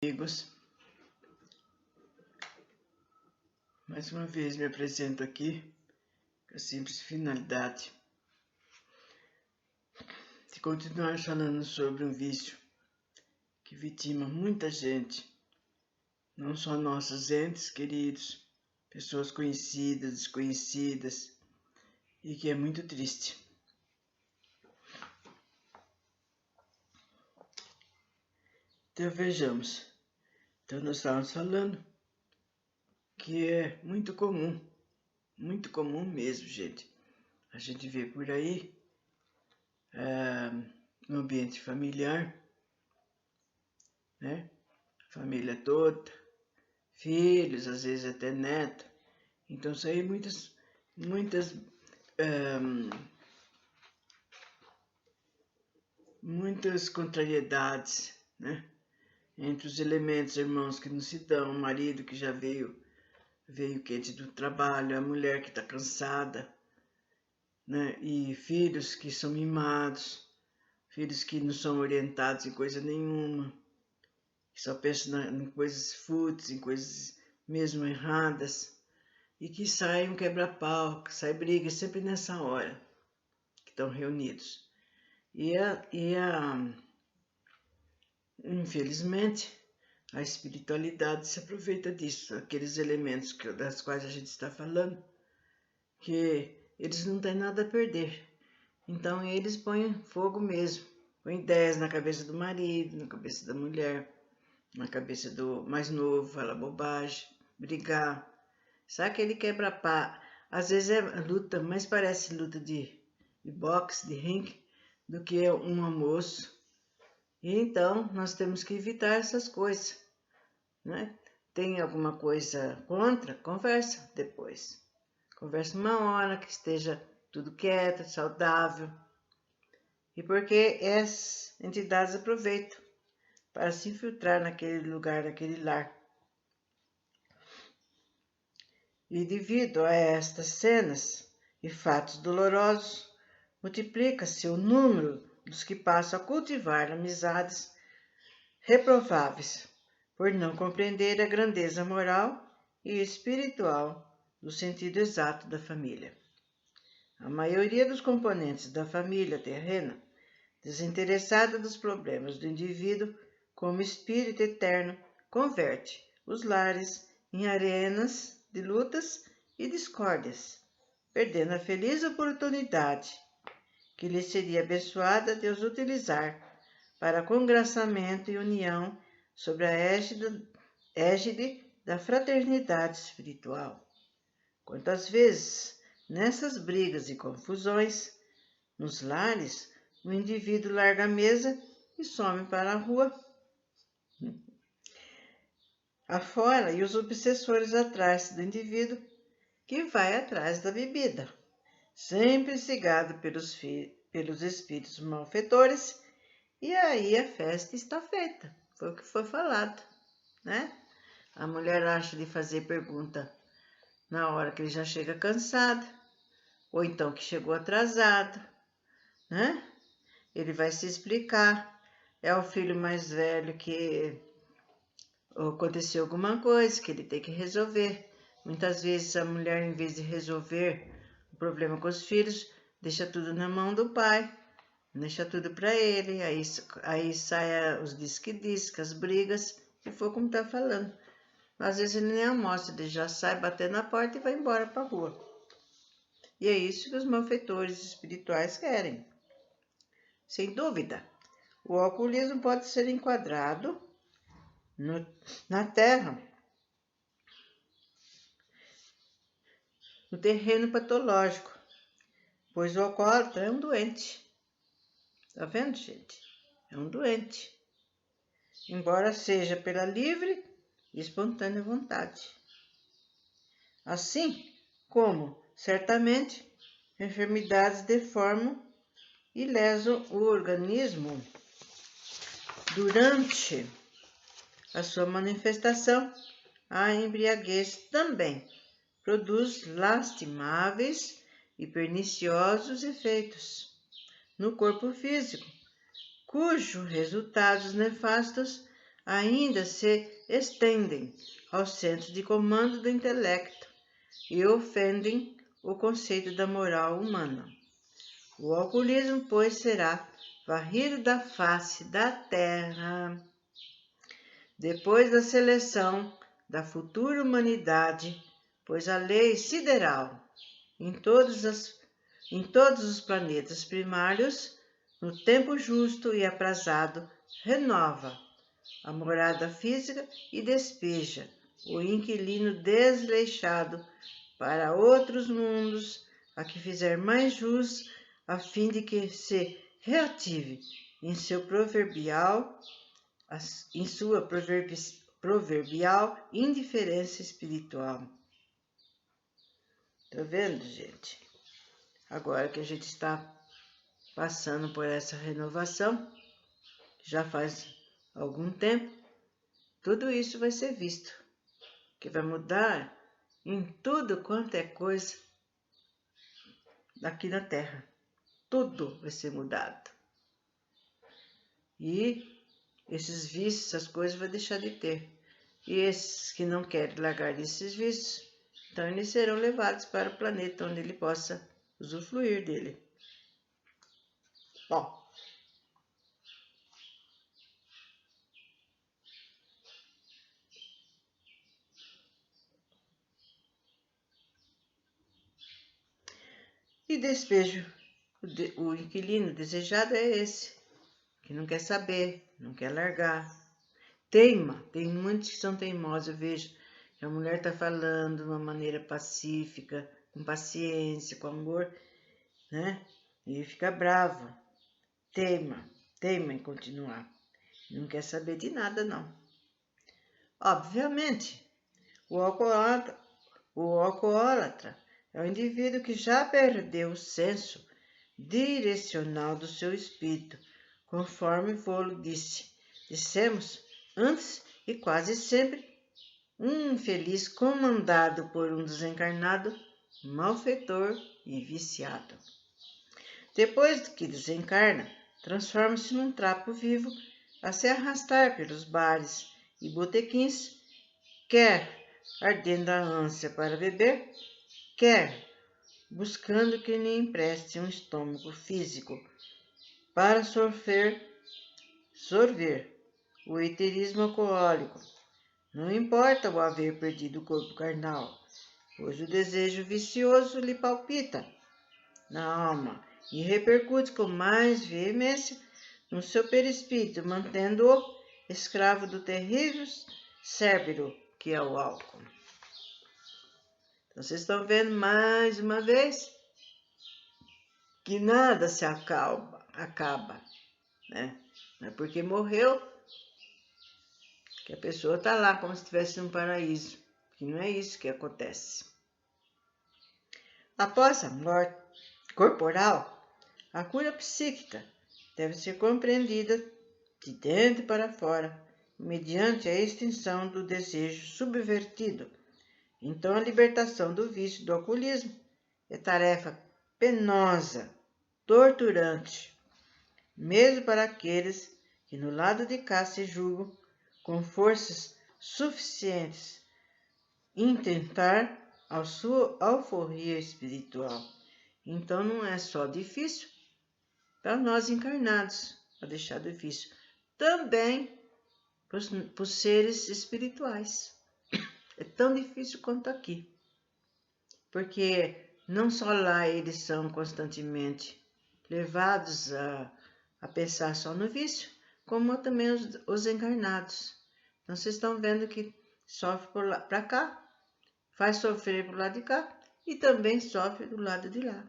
Amigos, mais uma vez me apresento aqui com a simples finalidade de continuar falando sobre um vício que vitima muita gente, não só nossos entes queridos, pessoas conhecidas, desconhecidas, e que é muito triste. Então vejamos, nós estávamos falando que é muito comum mesmo, gente. A gente vê por aí, no ambiente familiar, né? Família toda, filhos, às vezes até neto. Então saem muitas contrariedades, né? Entre os elementos, irmãos que não se dão, o marido que já veio quente do trabalho, a mulher que está cansada, né? E filhos que são mimados, filhos que não são orientados em coisa nenhuma, que só pensam em coisas fúteis, em coisas mesmo erradas, e que sai um quebra-pau, que sai briga sempre nessa hora que estão reunidos. Infelizmente, a espiritualidade se aproveita disso, aqueles elementos das quais a gente está falando, que eles não têm nada a perder. Então eles põem fogo mesmo, põem ideias na cabeça do marido, na cabeça da mulher, na cabeça do mais novo, fala bobagem, brigar. Sabe aquele quebra-pá? Às vezes é luta, mas parece luta de boxe, de ringue, do que um almoço. E então nós temos que evitar essas coisas, né? Tem alguma coisa contra? Conversa depois. Conversa uma hora que esteja tudo quieto, saudável. E porque essas entidades aproveitam para se infiltrar naquele lugar, naquele lar. E devido a estas cenas e fatos dolorosos, multiplica-se o número dos que passam a cultivar amizades reprováveis, por não compreender a grandeza moral e espiritual do sentido exato da família. A maioria dos componentes da família terrena, desinteressada dos problemas do indivíduo como espírito eterno, converte os lares em arenas de lutas e discórdias, perdendo a feliz oportunidade que lhe seria abençoada Deus utilizar para congraçamento e união sob a égide da fraternidade espiritual. Quantas vezes, nessas brigas e confusões, nos lares, o indivíduo larga a mesa e some para a rua afora, e os obsessores atrás do indivíduo que vai atrás da bebida, sempre cegado pelos espíritos malfeitores, e aí a festa está feita. Foi o que foi falado, né? A mulher acha de fazer pergunta na hora que ele já chega cansado, ou então que chegou atrasado, né? Ele vai se explicar. É o filho mais velho que aconteceu alguma coisa que ele tem que resolver. Muitas vezes a mulher, em vez de resolver o problema com os filhos, deixa tudo na mão do pai, deixa tudo para ele, aí sai os disque-disque, as brigas, e foi como está falando. Às vezes ele nem almoça, ele já sai batendo na porta e vai embora para a rua. E é isso que os malfeitores espirituais querem. Sem dúvida, o alcoolismo pode ser enquadrado na terra, no terreno patológico, pois o alcoólatra é um doente. Tá vendo, gente? É um doente. Embora seja pela livre e espontânea vontade. Assim como, certamente, enfermidades deformam e lesam o organismo durante a sua manifestação, a embriaguez também produz lastimáveis e perniciosos efeitos no corpo físico, cujos resultados nefastos ainda se estendem aos centros de comando do intelecto e ofendem o conceito da moral humana. O alcoolismo, pois, será varrido da face da terra. Depois da seleção da futura humanidade, pois a lei sideral em todos os planetas primários, no tempo justo e aprazado, renova a morada física e despeja o inquilino desleixado para outros mundos, a que fizer mais jus, a fim de que se reative em sua proverbial indiferença espiritual. Tá vendo, gente? Agora que a gente está passando por essa renovação, já faz algum tempo, tudo isso vai ser visto, que vai mudar em tudo quanto é coisa aqui na Terra. Tudo vai ser mudado. E esses vícios, essas coisas, vai deixar de ter. E esses que não querem largar desses vícios, então eles serão levados para o planeta onde ele possa usufruir dele. Ó. E despejo. O inquilino desejado é esse, que não quer saber, não quer largar. Teima, tem muitos que são teimosos, eu vejo que a mulher está falando de uma maneira pacífica, com paciência, com amor, né? E fica bravo, teima em continuar. Não quer saber de nada, não. Obviamente, o alcoólatra é o indivíduo que já perdeu o senso direcional do seu espírito, conforme Volo dissemos antes, e quase sempre um infeliz comandado por um desencarnado, malfeitor e viciado. Depois que desencarna, transforma-se num trapo vivo a se arrastar pelos bares e botequins, quer ardendo a ânsia para beber, quer buscando que lhe empreste um estômago físico para sorver o eterismo alcoólico. Não importa o haver perdido o corpo carnal, pois o desejo vicioso lhe palpita na alma e repercute com mais veemência no seu perispírito, mantendo-o escravo do terrível cérebro que é o álcool. Então, vocês estão vendo mais uma vez que nada se acaba, né? Não é porque morreu que a pessoa está lá como se estivesse num paraíso, que não é isso que acontece. Após a morte corporal, a cura psíquica deve ser compreendida de dentro para fora, mediante a extinção do desejo subvertido. Então, a libertação do vício do alcoolismo é tarefa penosa, torturante, mesmo para aqueles que no lado de cá se julgam com forças suficientes em tentar a sua alforria espiritual. Então não é só difícil para nós encarnados, para deixar difícil, também para os seres espirituais. É tão difícil quanto aqui, porque não só lá eles são constantemente levados a pensar só no vício, como também os encarnados. Então, vocês estão vendo que sofre para cá, faz sofrer pro lado de cá e também sofre do lado de lá.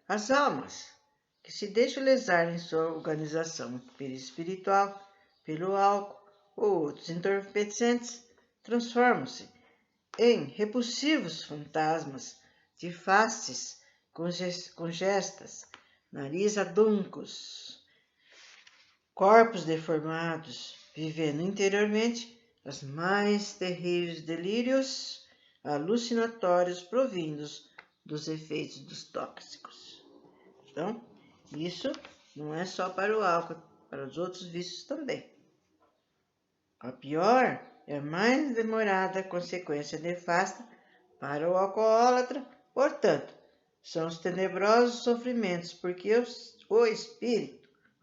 As almas que se deixam lesar em sua organização perispiritual pelo álcool ou outros entorpecentes transformam-se em repulsivos fantasmas de faces congestas, nariz aduncos, corpos deformados, vivendo interiormente os mais terríveis delírios alucinatórios provindos dos efeitos dos tóxicos. Então, isso não é só para o álcool, para os outros vícios também. A pior é a mais demorada consequência nefasta para o alcoólatra, portanto, são os tenebrosos sofrimentos, porque o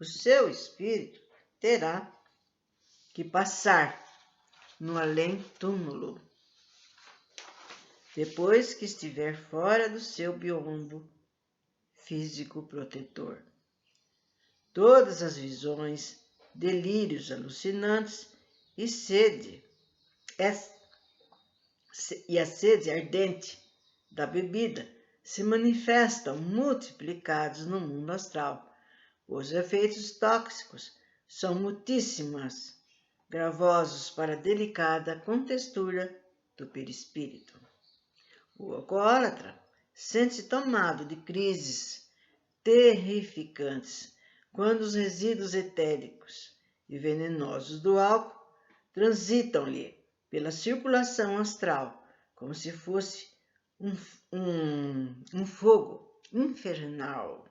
seu espírito, terá que passar no além-túmulo, depois que estiver fora do seu biombo físico protetor. Todas as visões, delírios alucinantes e a sede ardente da bebida se manifestam multiplicados no mundo astral. Os efeitos tóxicos são muitíssimos, gravosos para a delicada contextura do perispírito. O alcoólatra sente-se tomado de crises terrificantes quando os resíduos etéricos e venenosos do álcool transitam-lhe pela circulação astral, como se fosse um fogo infernal,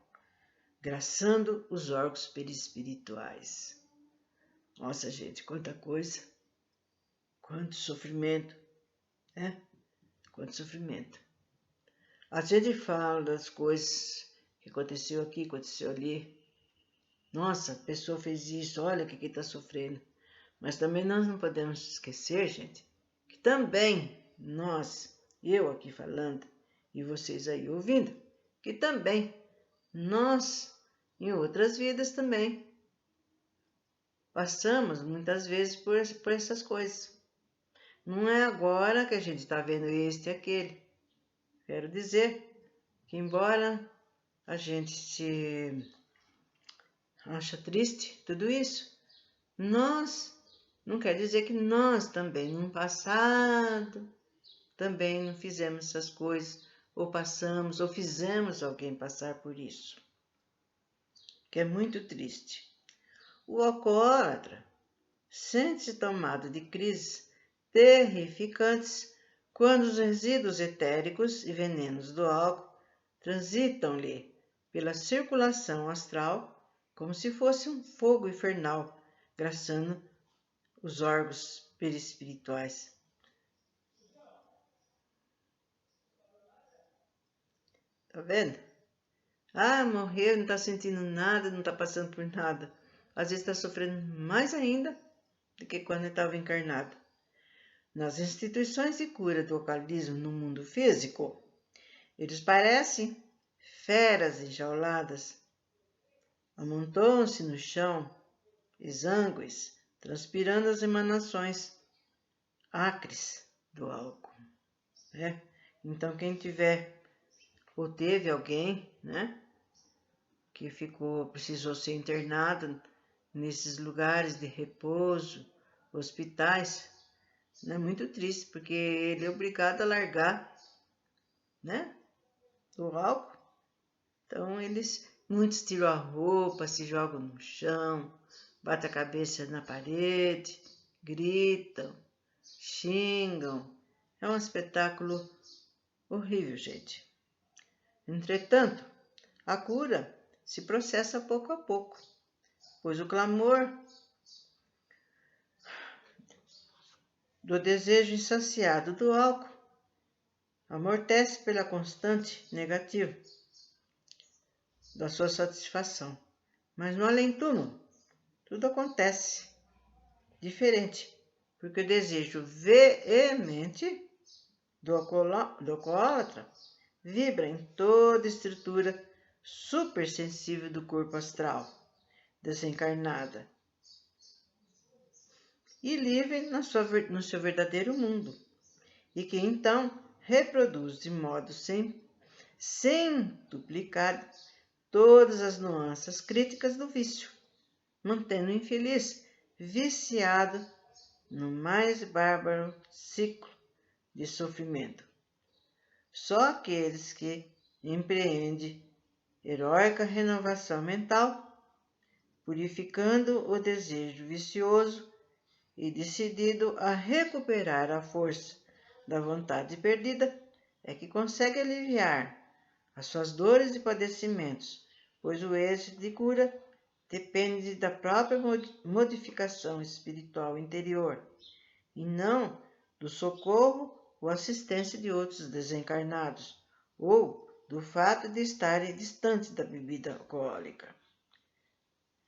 graçando os órgãos perispirituais. Nossa, gente, quanta coisa, quanto sofrimento, né? Quanto sofrimento. A gente fala das coisas que aconteceu aqui, aconteceu ali. Nossa, a pessoa fez isso, olha o que está sofrendo. Mas também nós não podemos esquecer, gente, que também nós, eu aqui falando e vocês aí ouvindo, que também nós, em outras vidas também, passamos muitas vezes por essas coisas. Não é agora que a gente está vendo este e aquele. Quero dizer que embora a gente se acha triste tudo isso, nós não quer dizer que nós também no passado também não fizemos essas coisas, ou passamos, ou fizemos alguém passar por isso, que é muito triste. O alcoólatra sente-se tomado de crises terrificantes quando os resíduos etéricos e venenos do álcool transitam-lhe pela circulação astral como se fosse um fogo infernal, graçando os órgãos perispirituais. Tá vendo? Ah, morreu, não está sentindo nada, não está passando por nada. Às vezes está sofrendo mais ainda do que quando estava encarnado. Nas instituições de cura do alcoolismo no mundo físico, eles parecem feras enjauladas. Amontoam-se no chão, exângues, transpirando as emanações acres do álcool. Né? Então, quem tiver ou teve alguém, né, que precisou ser internado nesses lugares de repouso, hospitais, é muito triste, porque ele é obrigado a largar, né, o álcool. Então, muitos tiram a roupa, se jogam no chão, batem a cabeça na parede, gritam, xingam. É um espetáculo horrível, gente. Entretanto, a cura se processa pouco a pouco, pois o clamor do desejo insaciado do álcool amortece pela constante negativa da sua satisfação. Mas no além-túmulo, tudo acontece diferente, porque o desejo veemente do alcoólatra vibra em toda a estrutura supersensível do corpo astral, desencarnada, e livre no seu verdadeiro mundo, e que então reproduz de modo centuplicado todas as nuances críticas do vício, mantendo o infeliz viciado no mais bárbaro ciclo de sofrimento. Só aqueles que empreendem heróica renovação mental, purificando o desejo vicioso e decidido a recuperar a força da vontade perdida, é que consegue aliviar as suas dores e padecimentos, pois o êxito de cura depende da própria modificação espiritual interior, e não do socorro ou assistência de outros desencarnados, ou do fato de estarem distantes da bebida alcoólica.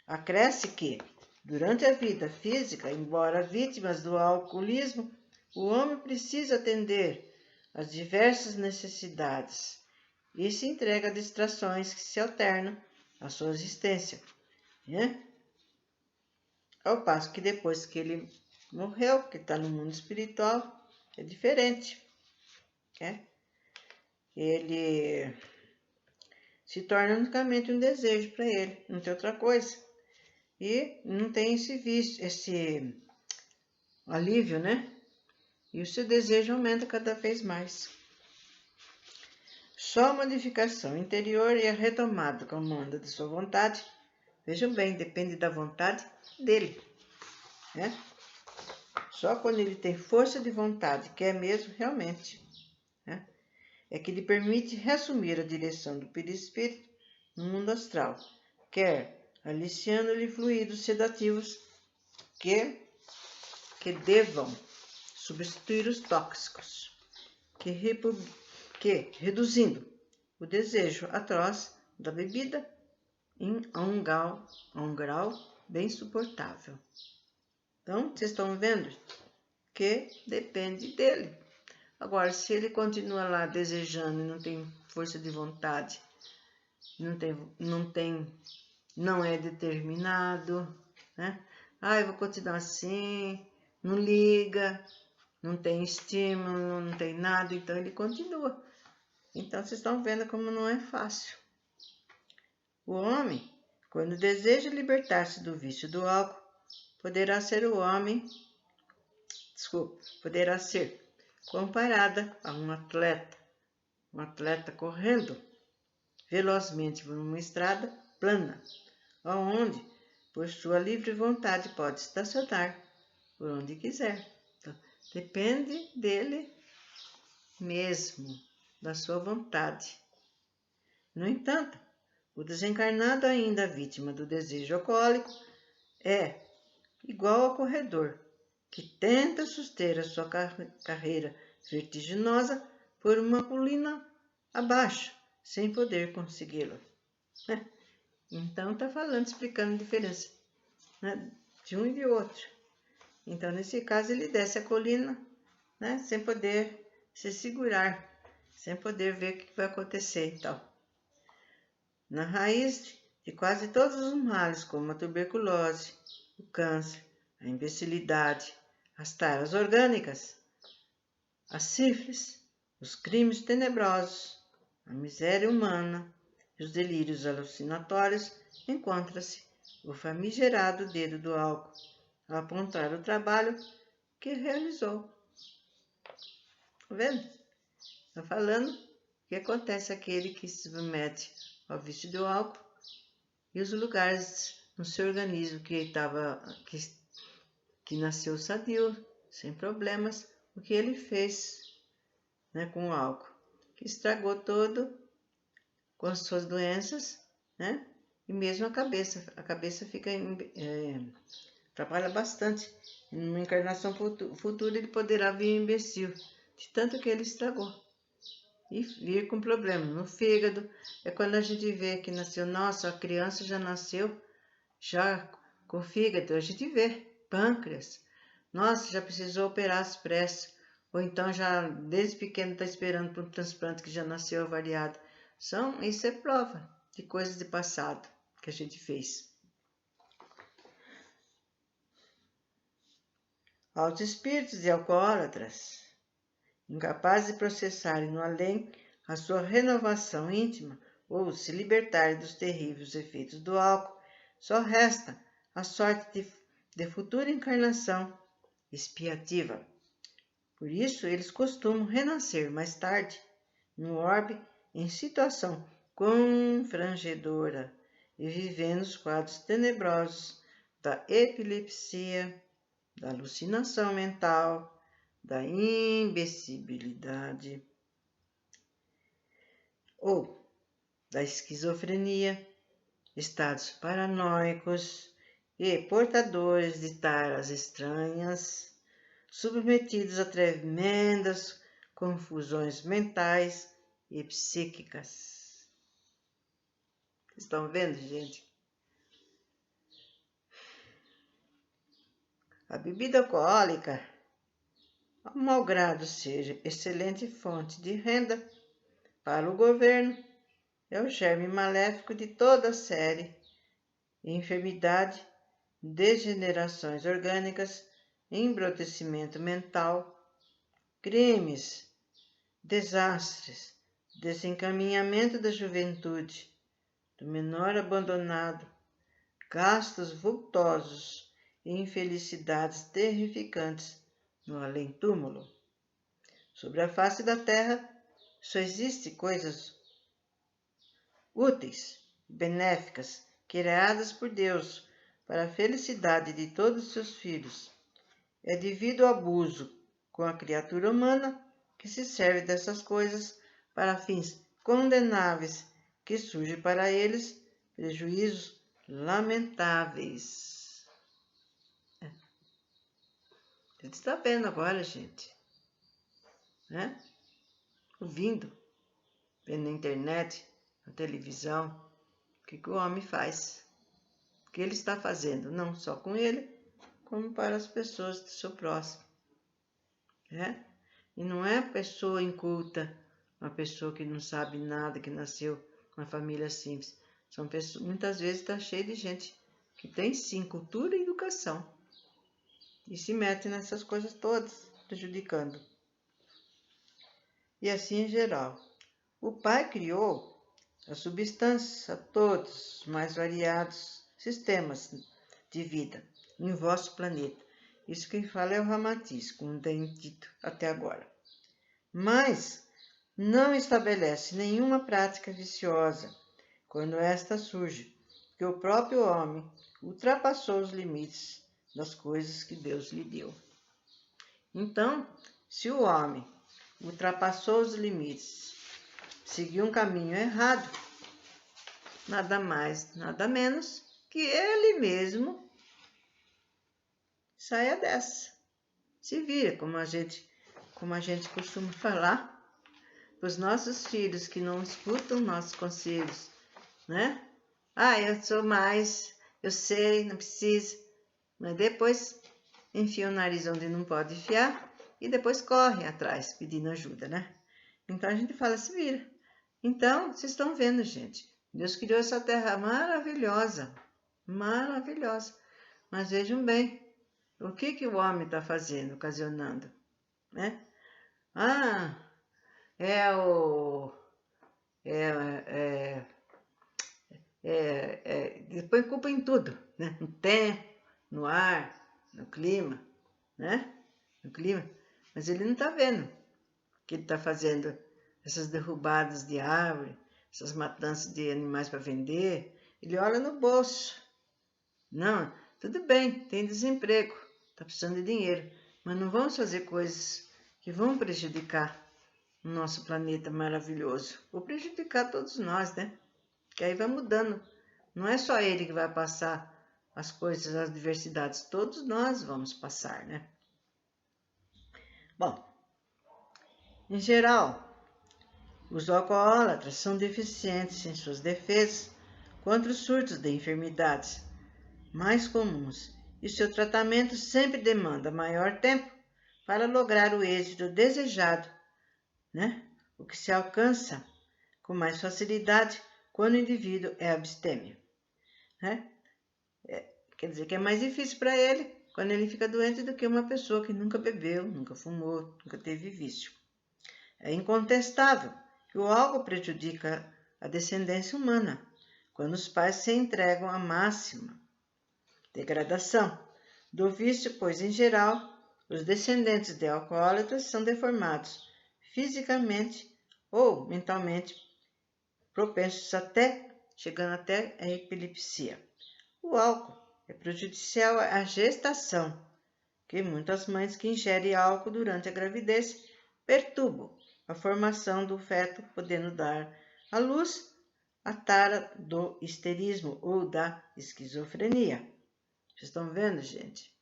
Acresce que, durante a vida física, embora vítimas do alcoolismo, o homem precisa atender às diversas necessidades e se entrega a distrações que se alternam à sua existência, né? Ao passo que depois que ele morreu, que está no mundo espiritual, é diferente, né? Ele se torna unicamente um desejo para ele, não tem outra coisa. E não tem esse vício, esse alívio, né? E o seu desejo aumenta cada vez mais. Só a modificação interior e a retomada do comando de sua vontade, vejam bem, depende da vontade dele, né? Só quando ele tem força de vontade, quer mesmo realmente, né? É que lhe permite reassumir a direção do perispírito no mundo astral, quer aliciando-lhe fluidos sedativos que devam substituir os tóxicos, que reduzindo o desejo atroz da bebida a um grau bem suportável. Então, vocês estão vendo que depende dele. Agora, se ele continua lá desejando e não tem força de vontade, não é determinado, né? Eu vou continuar assim, não liga, não tem estímulo, não tem nada, então ele continua. Então, vocês estão vendo como não é fácil. O homem, quando deseja libertar-se do vício do álcool, poderá ser comparada a um atleta correndo velozmente por uma estrada plana, onde, por sua livre vontade, pode estacionar por onde quiser. Então, depende dele mesmo, da sua vontade. No entanto, o desencarnado, ainda vítima do desejo alcoólico, é igual ao corredor que tenta suster a sua carreira vertiginosa por uma colina abaixo, sem poder consegui-lo. Então, está explicando a diferença, né, de um e de outro. Então, nesse caso, ele desce a colina, né, sem poder se segurar, sem poder ver o que vai acontecer e tal. Na raiz de quase todos os males, como a tuberculose, o câncer, a imbecilidade, as taras orgânicas, a sífilis, os crimes tenebrosos, a miséria humana e os delírios alucinatórios, encontra-se o famigerado dedo do álcool a apontar o trabalho que realizou. Tá vendo? Está falando o que acontece àquele que se submete ao vício do álcool e os lugares no seu organismo que nasceu sadio, sem problemas, o que ele fez, né, com o álcool, que estragou todo com as suas doenças, né? E mesmo a cabeça fica atrapalha bastante. Numa encarnação futura ele poderá vir imbecil, de tanto que ele estragou. E vir com problema no fígado. É quando a gente vê que nasceu, nossa, a criança já nasceu já com fígado, a gente vê pâncreas. Nossa, já precisou operar às pressas. Ou então já desde pequeno está esperando por um transplante que já nasceu avariado. Isso é prova de coisas de passado que a gente fez. Aos espíritos de alcoólatras, incapazes de processarem no além a sua renovação íntima ou se libertarem dos terríveis efeitos do álcool, só resta a sorte de futura encarnação expiativa. Por isso, eles costumam renascer mais tarde no orbe em situação confrangedora e vivendo os quadros tenebrosos da epilepsia, da alucinação mental, da imbecilidade ou da esquizofrenia, estados paranoicos e portadores de taras estranhas, submetidos a tremendas confusões mentais e psíquicas. Estão vendo, gente? A bebida alcoólica, ao malgrado seja excelente fonte de renda para o governo, é o germe maléfico de toda a série de enfermidade, degenerações orgânicas, embrutecimento mental, crimes, desastres, desencaminhamento da juventude, do menor abandonado, gastos vultosos e infelicidades terrificantes no além-túmulo. Sobre a face da terra só existem coisas úteis, benéficas, criadas por Deus para a felicidade de todos os seus filhos. É devido ao abuso com a criatura humana que se serve dessas coisas para fins condenáveis que surgem para eles prejuízos lamentáveis. Você está vendo agora, gente? Né? Ouvindo, vendo na internet, na televisão, o que o homem faz. O que ele está fazendo, não só com ele, como para as pessoas do seu próximo. Né? E não é pessoa inculta, uma pessoa que não sabe nada, que nasceu numa família simples. São pessoas, muitas vezes está cheio de gente que tem sim cultura e educação. E se mete nessas coisas todas, prejudicando. E assim em geral. O Pai criou a substância a todos os mais variados sistemas de vida em vosso planeta. Isso quem fala é o Ramatiz, como tem dito até agora. Mas não estabelece nenhuma prática viciosa quando esta surge, porque o próprio homem ultrapassou os limites das coisas que Deus lhe deu. Então, se o homem ultrapassou os limites, seguiu um caminho errado, nada mais, nada menos que ele mesmo saia dessa. Se vira, como a gente costuma falar, para os nossos filhos que não escutam nossos conselhos, né? Eu sou mais, eu sei, não precisa. Mas depois enfia o nariz onde não pode enfiar e depois corre atrás pedindo ajuda, né? Então a gente fala, se vira. Então, vocês estão vendo, gente, Deus criou essa terra maravilhosa, maravilhosa. Mas vejam bem, o que o homem está fazendo, ocasionando, né? Põe culpa em tudo, né? No tempo, no ar, no clima, né? No clima. Mas ele não está vendo que ele está fazendo essas derrubadas de árvore, essas matanças de animais para vender. Ele olha no bolso. Não, tudo bem, tem desemprego, está precisando de dinheiro, mas não vamos fazer coisas que vão prejudicar o nosso planeta maravilhoso. Vou prejudicar todos nós, né? Que aí vai mudando. Não é só ele que vai passar as coisas, as diversidades. Todos nós vamos passar, né? Bom, em geral, os alcoólatras são deficientes em suas defesas contra os surtos de enfermidades mais comuns e seu tratamento sempre demanda maior tempo para lograr o êxito desejado, né? O que se alcança com mais facilidade quando o indivíduo é abstêmio, né? Quer dizer que é mais difícil para ele quando ele fica doente do que uma pessoa que nunca bebeu, nunca fumou, nunca teve vício. É incontestável que o álcool prejudica a descendência humana quando os pais se entregam à máxima degradação do vício, pois, em geral, os descendentes de alcoólatras são deformados fisicamente ou mentalmente, propensos chegando até a epilepsia. O álcool é prejudicial à gestação, que muitas mães que ingerem álcool durante a gravidez perturbam a formação do feto, podendo dar à luz a tara do histerismo ou da esquizofrenia. Vocês estão vendo, gente?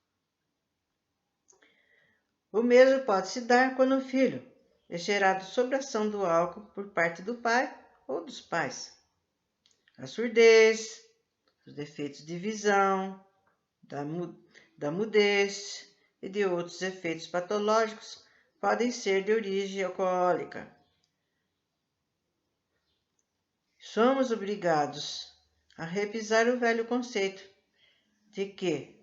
O mesmo pode se dar quando o filho é gerado sob a ação do álcool por parte do pai ou dos pais. A surdez, os defeitos de visão, da mudez e de outros efeitos patológicos podem ser de origem alcoólica. Somos obrigados a revisar o velho conceito de que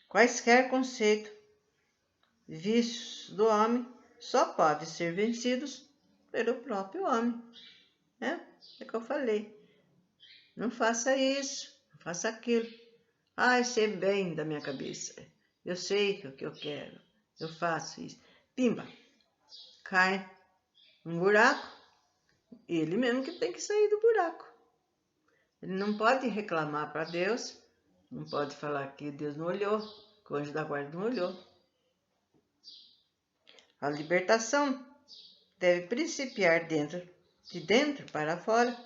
quaisquer conceitos, vícios do homem só podem ser vencidos pelo próprio homem. É que eu falei. Não faça isso, não faça aquilo. Eu sei bem da minha cabeça. Eu sei o que eu quero. Eu faço isso. Pimba! Cai num buraco. Ele mesmo que tem que sair do buraco. Ele não pode reclamar para Deus. Não pode falar que Deus não olhou, que o anjo da guarda não olhou. A libertação deve principiar de dentro para fora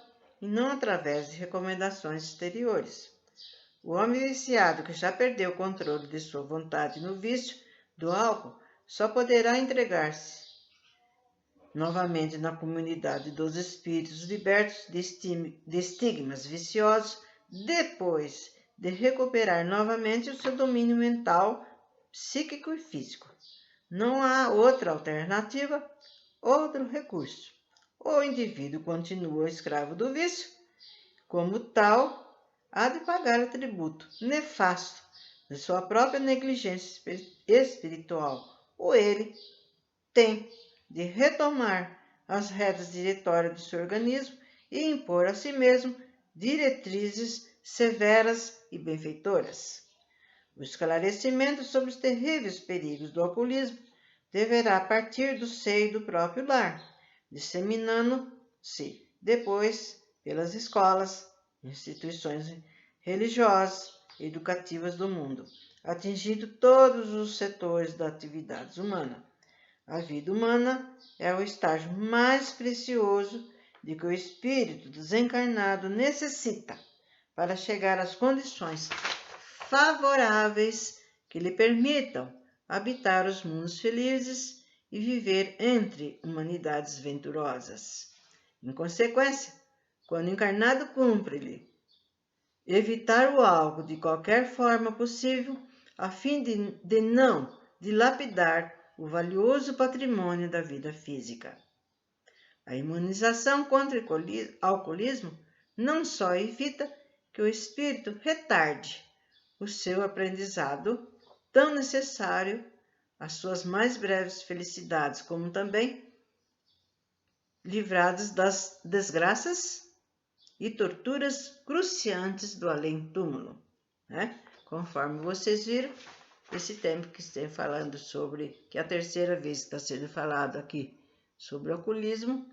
e não através de recomendações exteriores. O homem viciado que já perdeu o controle de sua vontade no vício do álcool só poderá entregar-se novamente na comunidade dos espíritos libertos de estigmas viciosos depois de recuperar novamente o seu domínio mental, psíquico e físico. Não há outra alternativa, outro recurso. O indivíduo continua escravo do vício, como tal, há de pagar o tributo nefasto de sua própria negligência espiritual, ou ele tem de retomar as rédeas diretórias de seu organismo e impor a si mesmo diretrizes severas e benfeitoras. O esclarecimento sobre os terríveis perigos do alcoolismo deverá partir do seio do próprio lar, disseminando-se depois pelas escolas, instituições religiosas e educativas do mundo, atingindo todos os setores da atividade humana. A vida humana é o estágio mais precioso de que o espírito desencarnado necessita para chegar às condições favoráveis que lhe permitam habitar os mundos felizes e viver entre humanidades venturosas. Em consequência, quando encarnado, cumpre-lhe evitar o álcool de qualquer forma possível, a fim de não dilapidar o valioso patrimônio da vida física. A imunização contra o alcoolismo não só evita que o espírito retarde o seu aprendizado tão necessário às suas mais breves felicidades, como também livrados das desgraças e torturas cruciantes do além-túmulo, Conforme vocês viram, esse tempo que estou falando sobre, que é a terceira vez que está sendo falado aqui sobre o alcoolismo,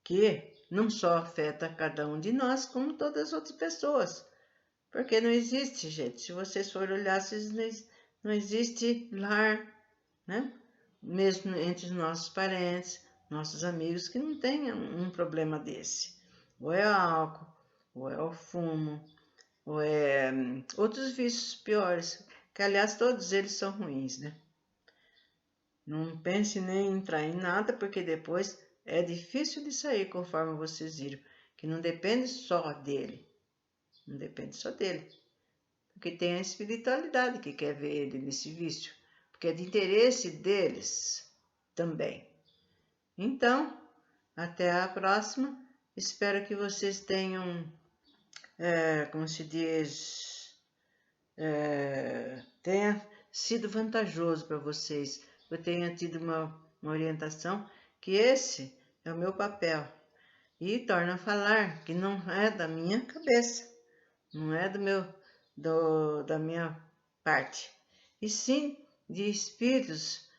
que não só afeta cada um de nós, como todas as outras pessoas. Porque não existe, gente, se vocês forem olhar, não existe lar, mesmo entre os nossos parentes, nossos amigos, que não tenham um problema desse. Ou é álcool, ou é o fumo, ou é outros vícios piores, que aliás todos eles são ruins, Não pense nem em entrar em nada, porque depois é difícil de sair, conforme vocês viram, que não depende só dele. Não depende só dele. Porque tem a espiritualidade que quer ver ele nesse vício, porque é de interesse deles também. Então, até a próxima. Espero que vocês tenham, como se diz, tenha sido vantajoso para vocês. Eu tenha tido uma orientação, que esse é o meu papel. E torno a falar que não é da minha cabeça, não é da minha parte, e sim de espíritos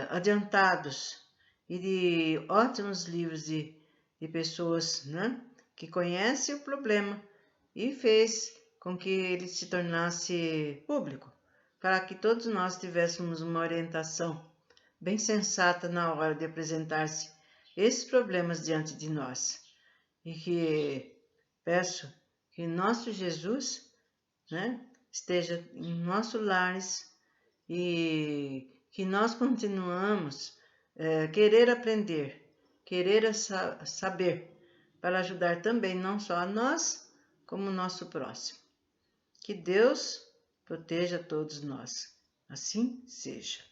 adiantados e de ótimos livros de pessoas que conhecem o problema e fez com que ele se tornasse público, para que todos nós tivéssemos uma orientação bem sensata na hora de apresentar-se esses problemas diante de nós. E que peço que nosso Jesus, né, esteja em nossos lares e que nós continuamos querer aprender, querer saber, para ajudar também não só a nós, como o nosso próximo. Que Deus proteja todos nós. Assim seja.